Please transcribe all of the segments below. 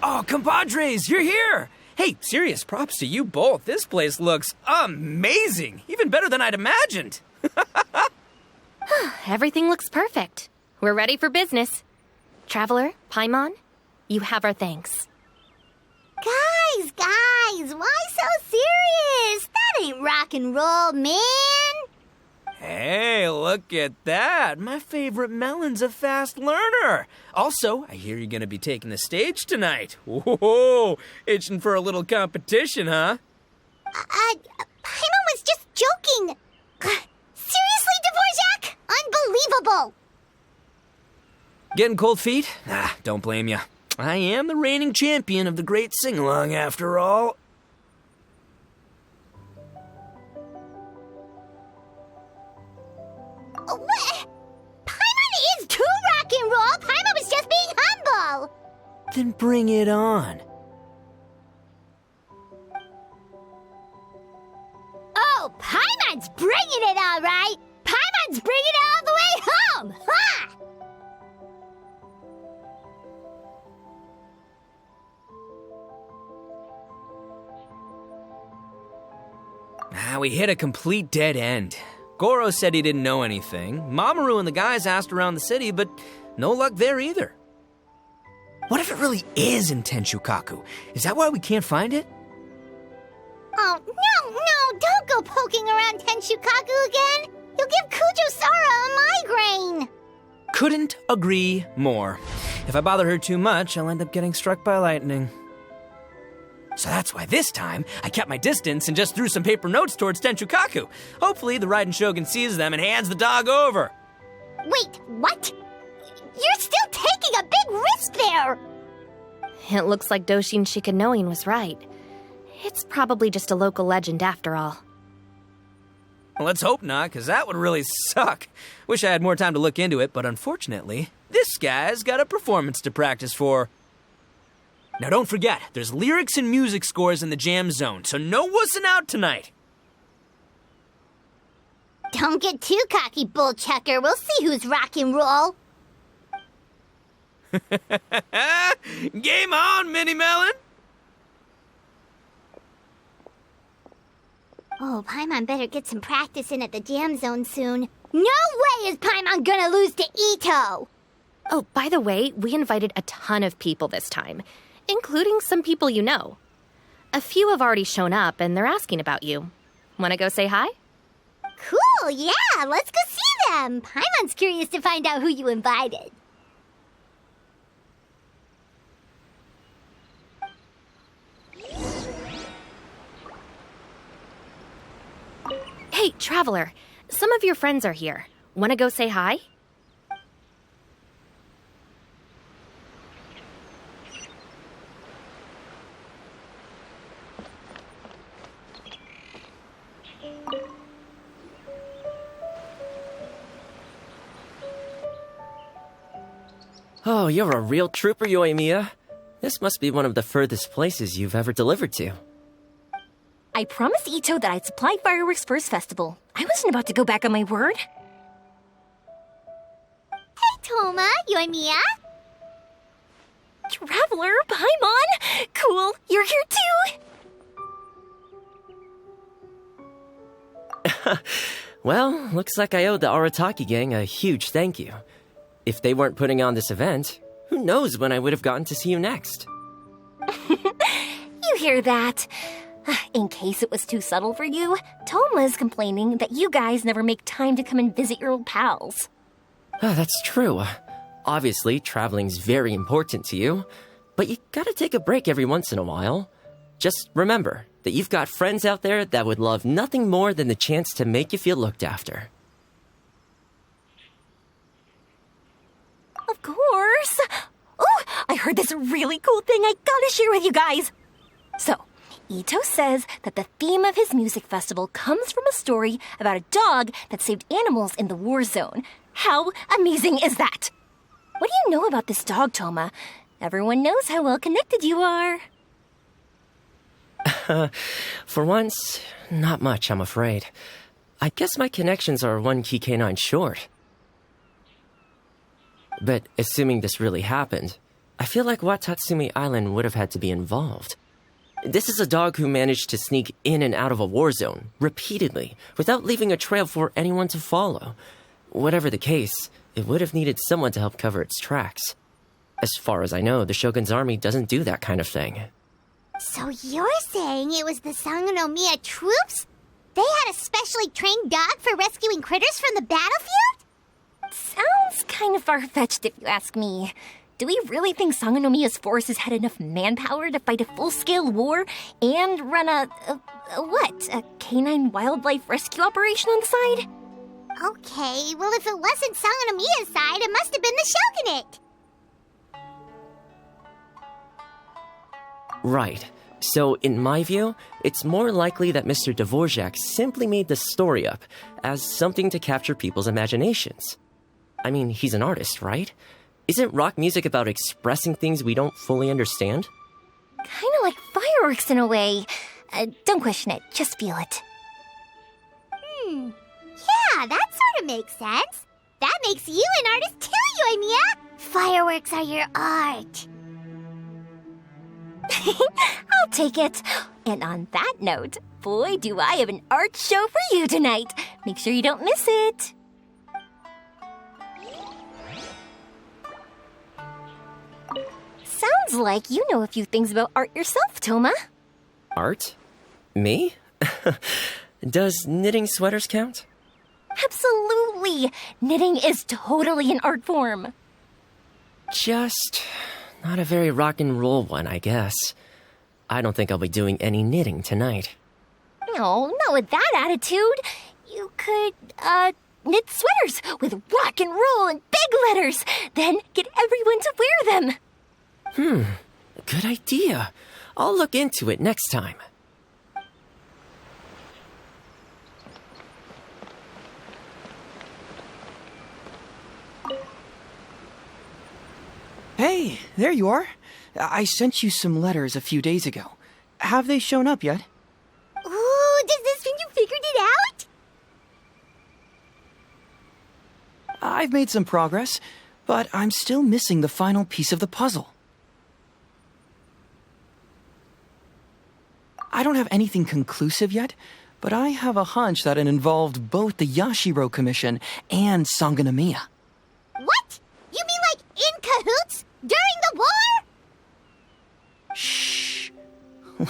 Oh, compadres, you're here! Hey, serious props to you both. This place looks amazing. Even better than I'd imagined. Everything looks perfect. We're ready for business. Traveler, Paimon, you have our thanks. Guys, why so serious? That ain't rock and roll, man. Hey, look at that. My favorite melon's a fast learner. Also, I hear you're gonna be taking the stage tonight. Whoa, itching for a little competition, huh? Paimon was just joking. Seriously, Dvorak? Unbelievable. Getting cold feet? Don't blame ya. I am the reigning champion of the great sing-along, after all. What? Paimon is too rock and roll. Paimon was just being humble. Then bring it on. Oh, Paimon's bringing it all right. Paimon's bringing it all the way home. Ha! We hit a complete dead end. Goro said he didn't know anything. Mamoru and the guys asked around the city, but no luck there either. What if it really is in Tenshukaku? Is that why we can't find it? Oh, no, don't go poking around Tenshukaku again. You'll give Kujo-Sara a migraine. Couldn't agree more. If I bother her too much, I'll end up getting struck by lightning. So that's why this time, I kept my distance and just threw some paper notes towards Tenshukaku. Hopefully, the Raiden Shogun sees them and hands the dog over. Wait, what? You're still taking a big risk there! It looks like Doshin Shikanoin was right. It's probably just a local legend after all. Well, let's hope not, because that would really suck. Wish I had more time to look into it, but unfortunately, this guy's got a performance to practice for. Now don't forget, there's lyrics and music scores in the jam zone, so no wussing out tonight. Don't get too cocky, bullchucker. We'll see who's rock and roll. Game on, Mini Melon! Oh, Paimon better get some practice in at the jam zone soon. No way is Paimon gonna lose to Ito! Oh, by the way, we invited a ton of people this time, including some people you know. A few have already shown up, and they're asking about you. Want to go say hi? Cool, yeah, let's go see them. Paimon's curious to find out who you invited. Hey, Traveler, some of your friends are here. Want to go say hi? Oh, you're a real trooper, Yoimiya. This must be one of the furthest places you've ever delivered to. I promised Ito that I'd supply fireworks for his festival. I wasn't about to go back on my word. Hey, Toma, Yoimiya. Traveler, Paimon! Cool, you're here too! Well, looks like I owe the Arataki gang a huge thank you. If they weren't putting on this event, who knows when I would have gotten to see you next. You hear that? In case it was too subtle for you, Toma's complaining that you guys never make time to come and visit your old pals. That's true. Obviously, traveling's very important to you, but you gotta take a break every once in a while. Just remember that you've got friends out there that would love nothing more than the chance to make you feel looked after. Of course! Oh, I heard this really cool thing I gotta share with you guys! So, Ito says that the theme of his music festival comes from a story about a dog that saved animals in the war zone. How amazing is that? What do you know about this dog, Toma? Everyone knows how well connected you are. For once, not much, I'm afraid. I guess my connections are one key canine short. But assuming this really happened, I feel like Watatsumi Island would have had to be involved. This is a dog who managed to sneak in and out of a war zone, repeatedly, without leaving a trail for anyone to follow. Whatever the case, it would have needed someone to help cover its tracks. As far as I know, the Shogun's army doesn't do that kind of thing. So you're saying it was the Sangonomiya troops? They had a specially trained dog for rescuing critters from the battlefield? Sounds kind of far-fetched if you ask me. Do we really think Sangonomiya's forces had enough manpower to fight a full-scale war and run a canine wildlife rescue operation on the side? Okay, well if it wasn't Sangonomiya's side, it must have been the Shogunate. Right. So, in my view, it's more likely that Mr. Dvorak simply made the story up as something to capture people's imaginations. I mean, he's an artist, right? Isn't rock music about expressing things we don't fully understand? Kind of like fireworks in a way. Don't question it, just feel it. Yeah, that sort of makes sense. That makes you an artist too, Yoimiya. Fireworks are your art. I'll take it. And on that note, boy, do I have an art show for you tonight. Make sure you don't miss it. Sounds like you know a few things about art yourself, Toma. Art? Me? Does knitting sweaters count? Absolutely. Knitting is totally an art form. Just not a very rock and roll one, I guess. I don't think I'll be doing any knitting tonight. No, not with that attitude. You could, knit sweaters with rock and roll and big letters, then get everyone to wear them. Good idea. I'll look into it next time. Hey, there you are. I sent you some letters a few days ago. Have they shown up yet? Ooh, does this mean you figured it out? I've made some progress, but I'm still missing the final piece of the puzzle. I don't have anything conclusive yet, but I have a hunch that it involved both the Yashiro Commission and Sangonomiya. What? You mean like in cahoots? During the war? Shh.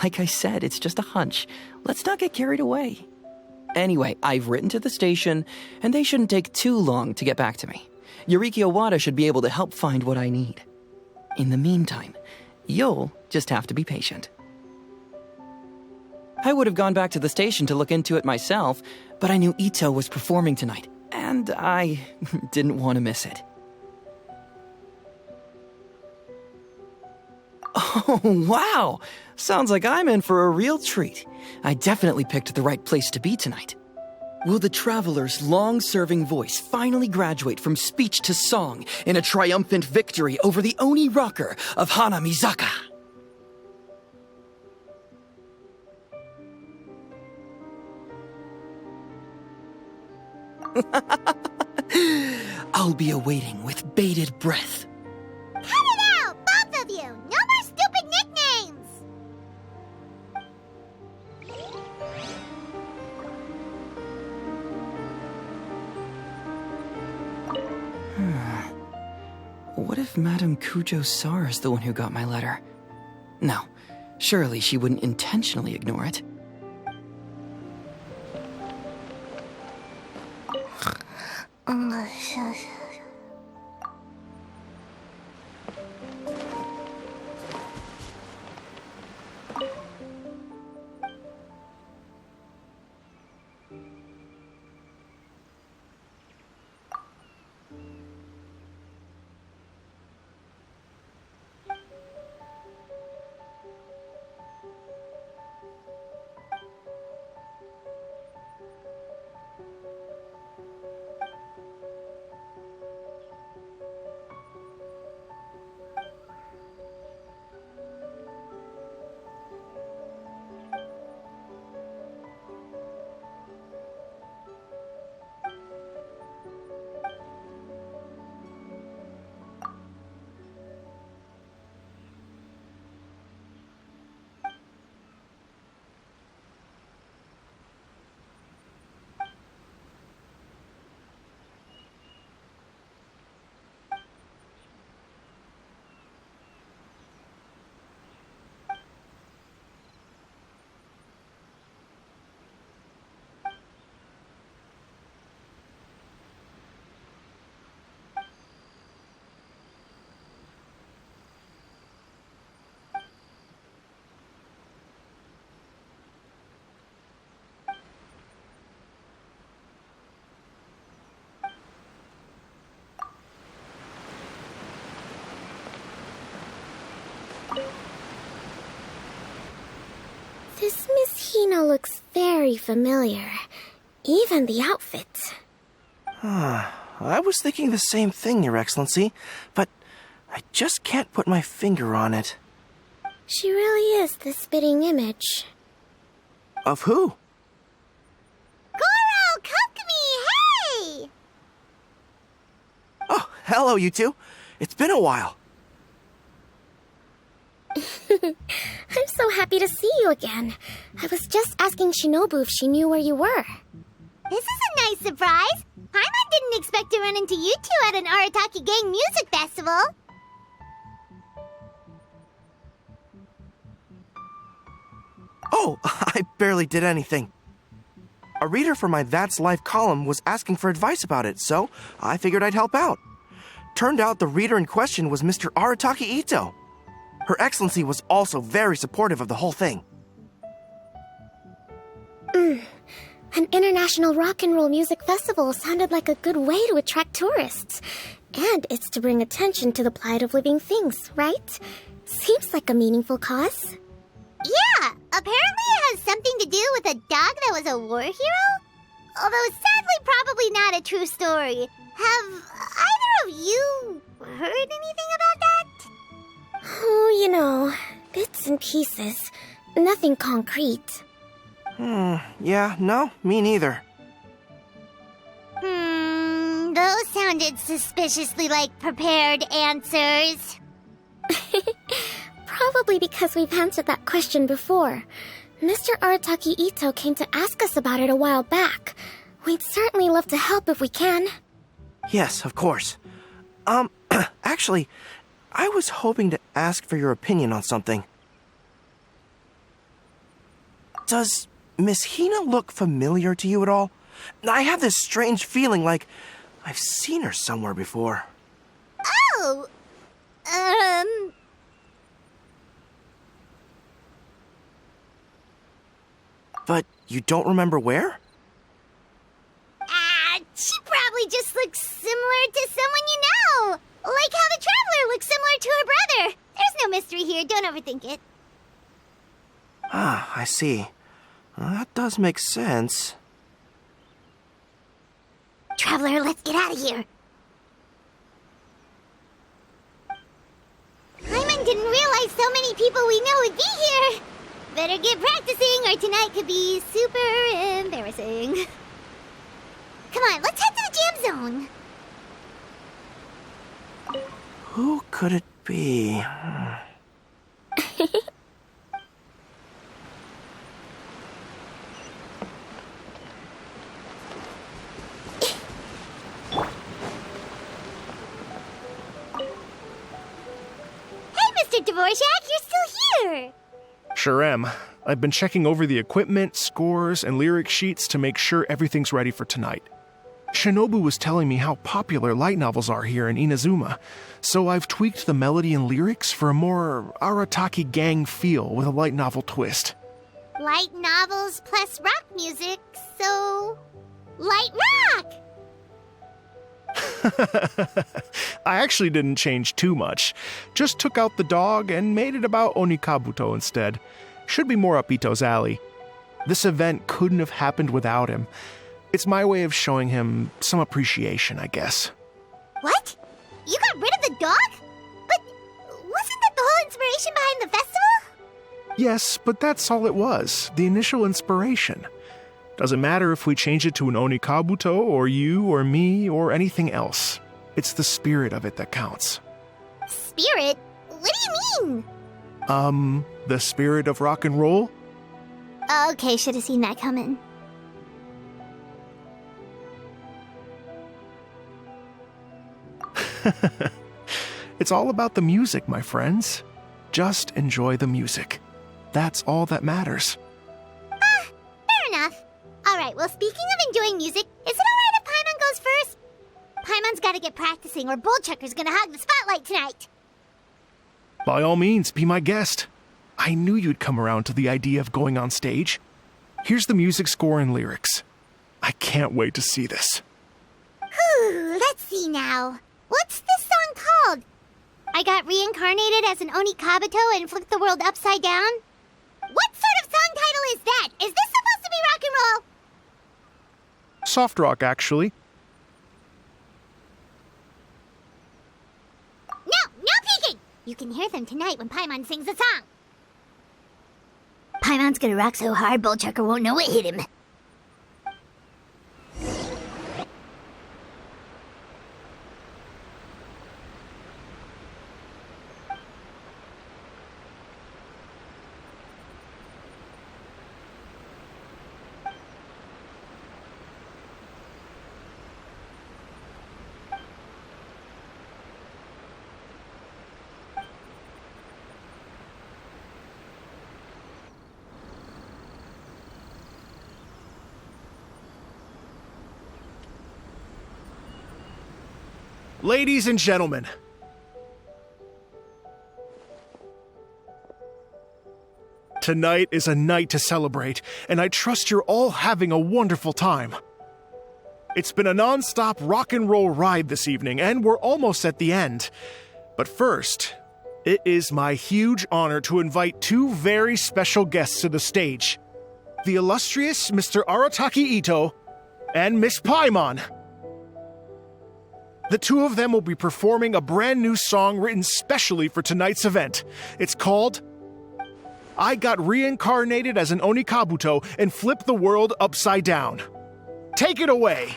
Like I said, it's just a hunch. Let's not get carried away. Anyway, I've written to the station, and they shouldn't take too long to get back to me. Yuriki Owada should be able to help find what I need. In the meantime, you'll just have to be patient. I would have gone back to the station to look into it myself, but I knew Ito was performing tonight, and I didn't want to miss it. Oh, wow! Sounds like I'm in for a real treat. I definitely picked the right place to be tonight. Will the traveler's long-serving voice finally graduate from speech to song in a triumphant victory over the Oni rocker of Hanamizaka? I'll be awaiting with bated breath. Cut it out, both of you! No more stupid nicknames! What if Madame Kujo-Sar is the one who got my letter? No, surely she wouldn't intentionally ignore it. This Miss Hina looks very familiar. Even the outfit. I was thinking the same thing, Your Excellency, but I just can't put my finger on it. She really is the spitting image. Of who? Goro, Kokumi, hey! Oh, hello, you two. It's been a while. I'm so happy to see you again. I was just asking Shinobu if she knew where you were. This is a nice surprise. Paimon didn't expect to run into you two at an Arataki Gang music festival. Oh, I barely did anything. A reader for my That's Life column was asking for advice about it, so I figured I'd help out. Turned out the reader in question was Mr. Arataki Ito. Her Excellency was also very supportive of the whole thing. An international rock and roll music festival sounded like a good way to attract tourists. And it's to bring attention to the plight of living things, right? Seems like a meaningful cause. Yeah, apparently it has something to do with a dog that was a war hero? Although sadly probably not a true story. Have either of you heard anything about that? Oh, you know, bits and pieces. Nothing concrete. Yeah, no, me neither. Those sounded suspiciously like prepared answers. Probably because we've answered that question before. Mr. Arataki Ito came to ask us about it a while back. We'd certainly love to help if we can. Yes, of course. Actually, I was hoping to ask for your opinion on something. Does Miss Hina look familiar to you at all? I have this strange feeling like I've seen her somewhere before. Oh! But you don't remember where? She probably just looks similar to someone you know. Like how the Traveler looks similar to her brother. There's no mystery here, don't overthink it. Ah, I see. That does make sense. Traveler, let's get out of here. Hyman didn't realize so many people we know would be here. Better get practicing or tonight could be super embarrassing. Come on, let's head to the jam zone. Who could it be? Mr. Dvorak, you're still here! Sure am. I've been checking over the equipment, scores, and lyric sheets to make sure everything's ready for tonight. Shinobu was telling me how popular light novels are here in Inazuma, so I've tweaked the melody and lyrics for a more Arataki Gang feel with a light novel twist. Light novels plus rock music, so... light rock! I actually didn't change too much. Just took out the dog and made it about Onikabuto instead. Should be more up Ito's alley. This event couldn't have happened without him. It's my way of showing him some appreciation, I guess. What? You got rid of the dog? But wasn't that the whole inspiration behind the festival? Yes, but that's all it was. The initial inspiration. Doesn't matter if we change it to an Onikabuto, or you, or me, or anything else. It's the spirit of it that counts. Spirit? What do you mean? The spirit of rock and roll? Okay, should have seen that coming. It's all about the music, my friends. Just enjoy the music. That's all that matters. Fair enough. Alright, well, speaking of enjoying music, is it alright if Paimon goes first? Paimon's gotta get practicing or Bullchucker's gonna hog the spotlight tonight. By all means, be my guest. I knew you'd come around to the idea of going on stage. Here's the music score and lyrics. I can't wait to see this. Whew, let's see now. What's this song called? I got reincarnated as an Oni Kabuto and flipped the world upside down? What sort of song title is that? Is this supposed to be rock and roll? Soft rock, actually. No peeking! You can hear them tonight when Paimon sings a song. Paimon's gonna rock so hard, Bullchucker won't know what hit him. Ladies and gentlemen, tonight is a night to celebrate, and I trust you're all having a wonderful time. It's been a non-stop rock and roll ride this evening, and we're almost at the end. But first, it is my huge honor to invite two very special guests to the stage. The illustrious Mr. Arataki Ito and Miss Paimon. The two of them will be performing a brand new song written specially for tonight's event. It's called I Got Reincarnated as an Oni Kabuto and Flipped the World Upside Down. Take it away!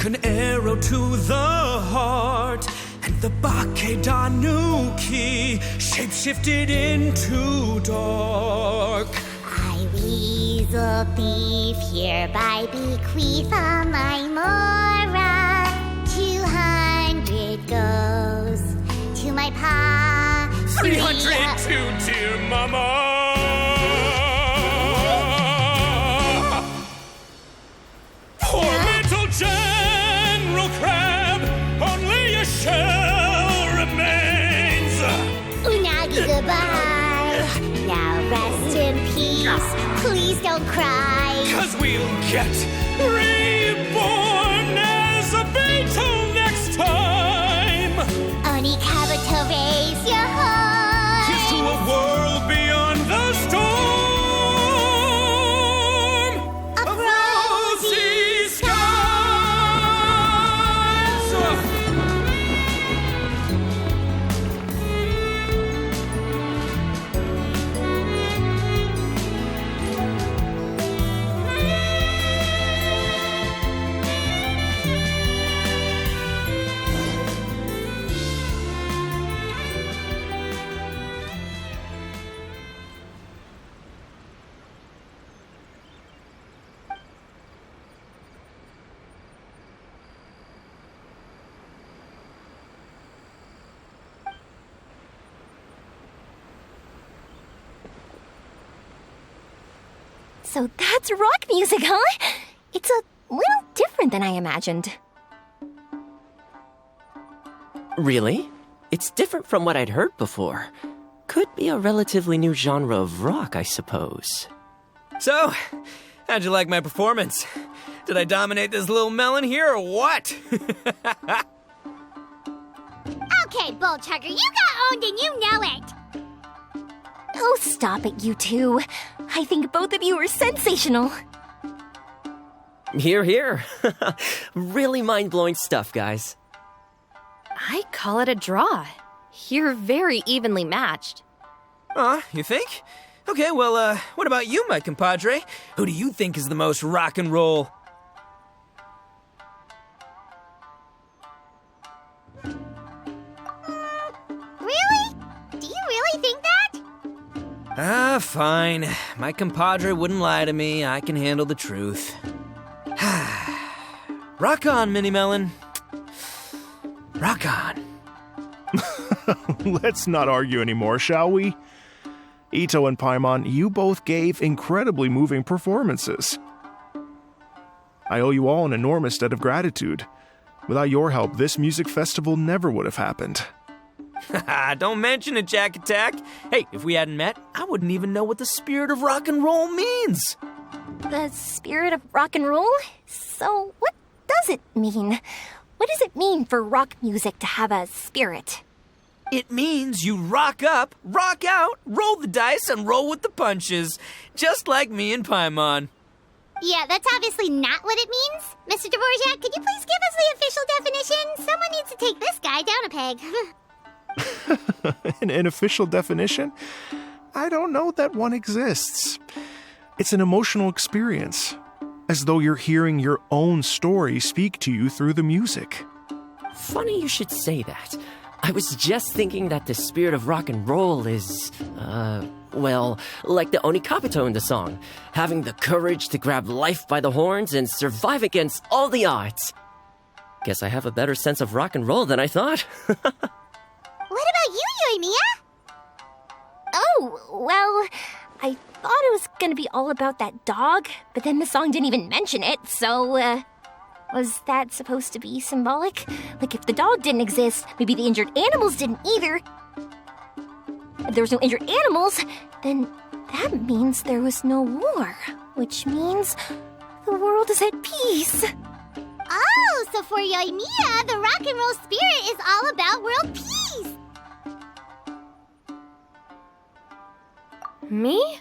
An arrow to the heart, and the Bakedanuki shape-shifted into dark. I, weasel thief, hereby bequeath all my mora. 200 goes to my pa. 300 to dear mama. Poor little General Crab, only a shell remains. Unagi, goodbye. Now rest in peace. Please don't cry. 'Cause we'll get reborn as a beetle next time. Oni Kabuto, raise your heart. Here's to a world beyond the storm. Of rosy skies. So that's rock music, huh? It's a little different than I imagined. Really? It's different from what I'd heard before. Could be a relatively new genre of rock, I suppose. So, how'd you like my performance? Did I dominate this little melon here or what? Okay, Bullchucker, you got owned and you know it. Oh, stop it, you two. I think both of you are sensational. Hear, hear. Really mind-blowing stuff, guys. I call it a draw. You're very evenly matched. You think? Okay, well, what about you, my compadre? Who do you think is the most rock and roll? Really? Do you really think that? Fine. My compadre wouldn't lie to me. I can handle the truth. Rock on, Mini Melon. Rock on. Let's not argue anymore, shall we? Ito and Paimon, you both gave incredibly moving performances. I owe you all an enormous debt of gratitude. Without your help, this music festival never would have happened. Don't mention it, Jack Attack. Hey, if we hadn't met, I wouldn't even know what the spirit of rock and roll means. The spirit of rock and roll? So what does it mean? What does it mean for rock music to have a spirit? It means you rock up, rock out, roll the dice, and roll with the punches. Just like me and Paimon. Yeah, that's obviously not what it means. Mr. Dvorak, could you please give us the official definition? Someone needs to take this guy down a peg. An official definition? I don't know that one exists. It's an emotional experience, as though you're hearing your own story speak to you through the music. Funny you should say that. I was just thinking that the spirit of rock and roll is, well, like the Onikapito in the song, having the courage to grab life by the horns and survive against all the odds. Guess I have a better sense of rock and roll than I thought. What about you, Yoimiya? Oh, well, I thought it was gonna be all about that dog, but then the song didn't even mention it, so, was that supposed to be symbolic? Like, if the dog didn't exist, maybe the injured animals didn't either. If there was no injured animals, then that means there was no war, which means the world is at peace. Oh, so for Yoimiya, the rock and roll spirit is all about world peace. Me?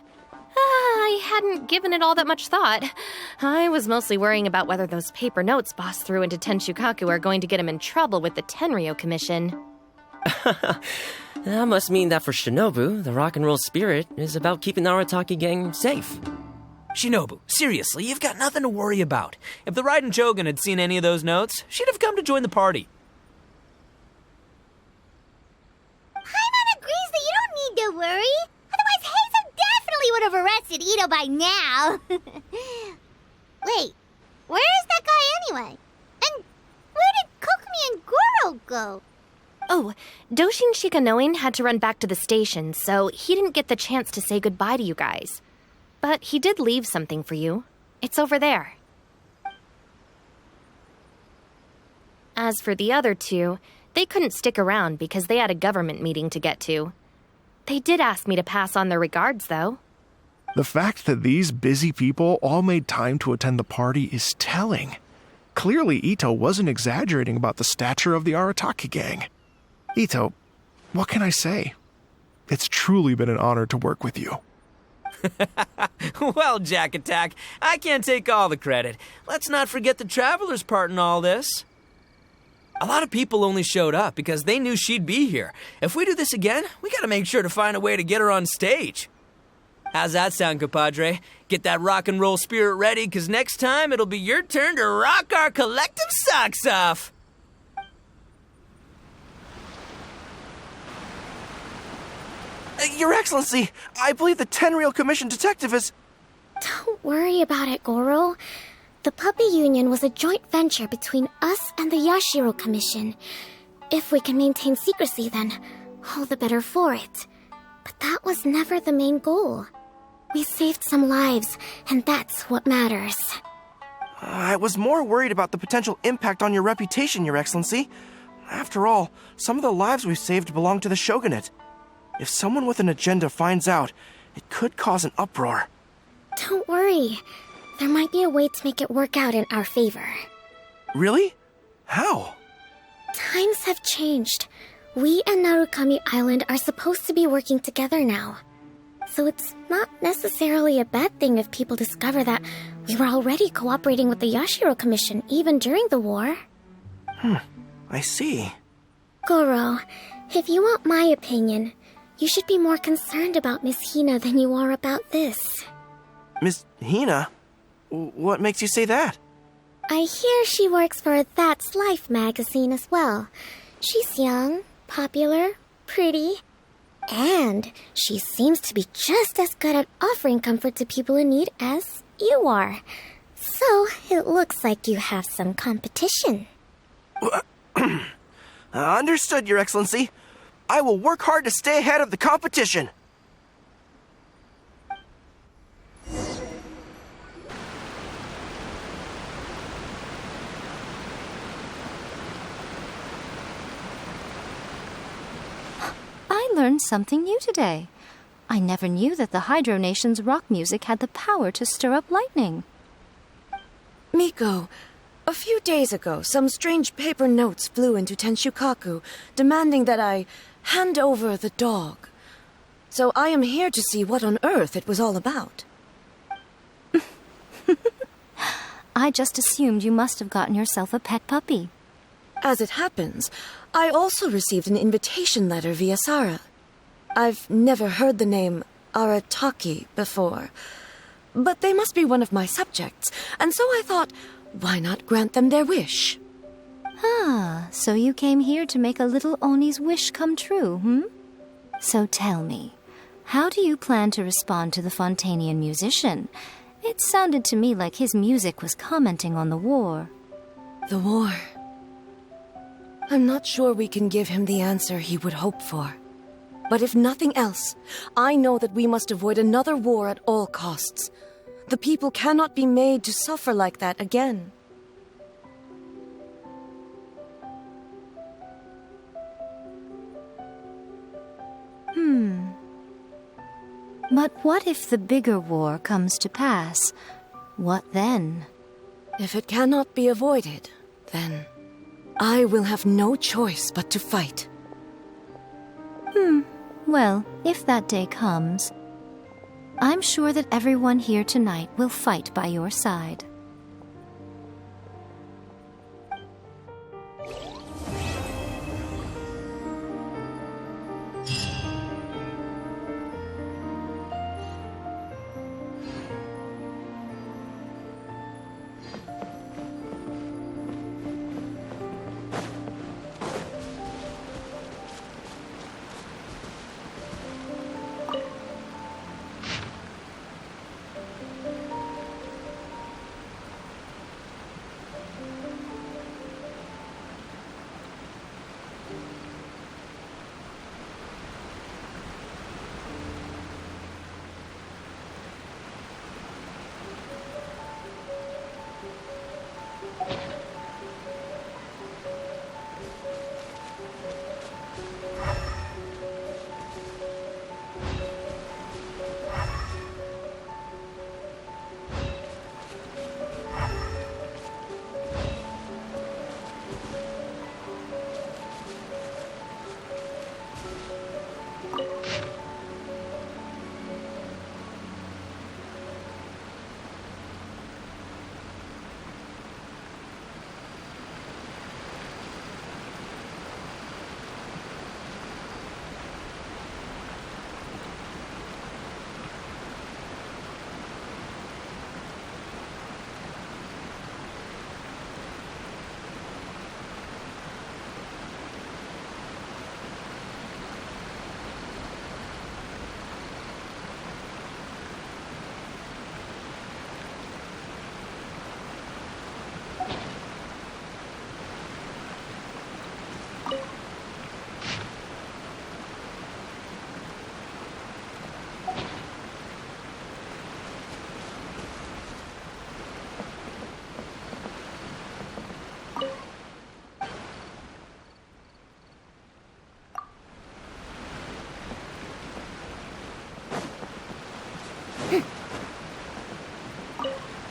I hadn't given it all that much thought. I was mostly worrying about whether those paper notes Boss threw into Tenshukaku are going to get him in trouble with the Tenryo Commission. That must mean that for Shinobu, the rock and roll spirit is about keeping the Arataki gang safe. Shinobu, seriously, you've got nothing to worry about. If the Raiden Shogun had seen any of those notes, she'd have come to join the party. Paimon agrees that you don't need to worry. Otherwise, Heizo definitely would have arrested Ito by now. Wait, where is that guy anyway? And where did Kokumi and Goro go? Oh, Doshin Shikanoin had to run back to the station, so he didn't get the chance to say goodbye to you guys. But he did leave something for you. It's over there. As for the other two, they couldn't stick around because they had a government meeting to get to. They did ask me to pass on their regards, though. The fact that these busy people all made time to attend the party is telling. Clearly, Ito wasn't exaggerating about the stature of the Arataki gang. Ito, what can I say? It's truly been an honor to work with you. Well, Jack Attack, I can't take all the credit. Let's not forget the Traveler's part in all this. A lot of people only showed up because they knew she'd be here. If we do this again, we gotta make sure to find a way to get her on stage. How's that sound, compadre? Get that rock and roll spirit ready, because next time it'll be your turn to rock our collective socks off. Your Excellency, I believe the Tenryo Commission detective is... Don't worry about it, Goro. The Puppy Union was a joint venture between us and the Yashiro Commission. If we can maintain secrecy, then all the better for it. But that was never the main goal. We saved some lives, and that's what matters. I was more worried about the potential impact on your reputation, Your Excellency. After all, some of the lives we've saved belong to the Shogunate. If someone with an agenda finds out, it could cause an uproar. Don't worry. There might be a way to make it work out in our favor. Really? How? Times have changed. We and Narukami Island are supposed to be working together now. So it's not necessarily a bad thing if people discover that we were already cooperating with the Yashiro Commission even during the war. I see. Goro, if you want my opinion, you should be more concerned about Miss Hina than you are about this. Miss Hina? What makes you say that? I hear she works for That's Life magazine as well. She's young, popular, pretty, and she seems to be just as good at offering comfort to people in need as you are. So it looks like you have some competition. Understood, Your Excellency. I will work hard to stay ahead of the competition. learned something new today. I never knew that the Hydro Nation's rock music had the power to stir up lightning. Miko, a few days ago, some strange paper notes flew into Tenshukaku, demanding that I hand over the dog. So I am here to see what on earth it was all about. I just assumed you must have gotten yourself a pet puppy. As it happens, I also received an invitation letter via Sara. I've never heard the name Arataki before, but they must be one of my subjects, and so I thought, why not grant them their wish? Ah, so you came here to make a little Oni's wish come true, hmm? So tell me, how do you plan to respond to the Fontanian musician? It sounded to me like his music was commenting on the war. The war. I'm not sure we can give him the answer he would hope for. But if nothing else, I know that we must avoid another war at all costs. The people cannot be made to suffer like that again. But what if the bigger war comes to pass? What then? If it cannot be avoided, then I will have no choice but to fight. Well, if that day comes, I'm sure that everyone here tonight will fight by your side.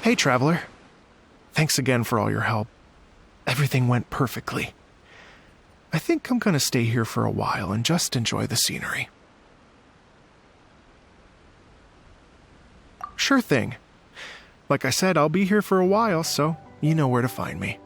Hey, Traveler. Thanks again for all your help. Everything went perfectly. I think I'm gonna stay here for a while and just enjoy the scenery. Sure thing. Like I said, I'll be here for a while, so you know where to find me.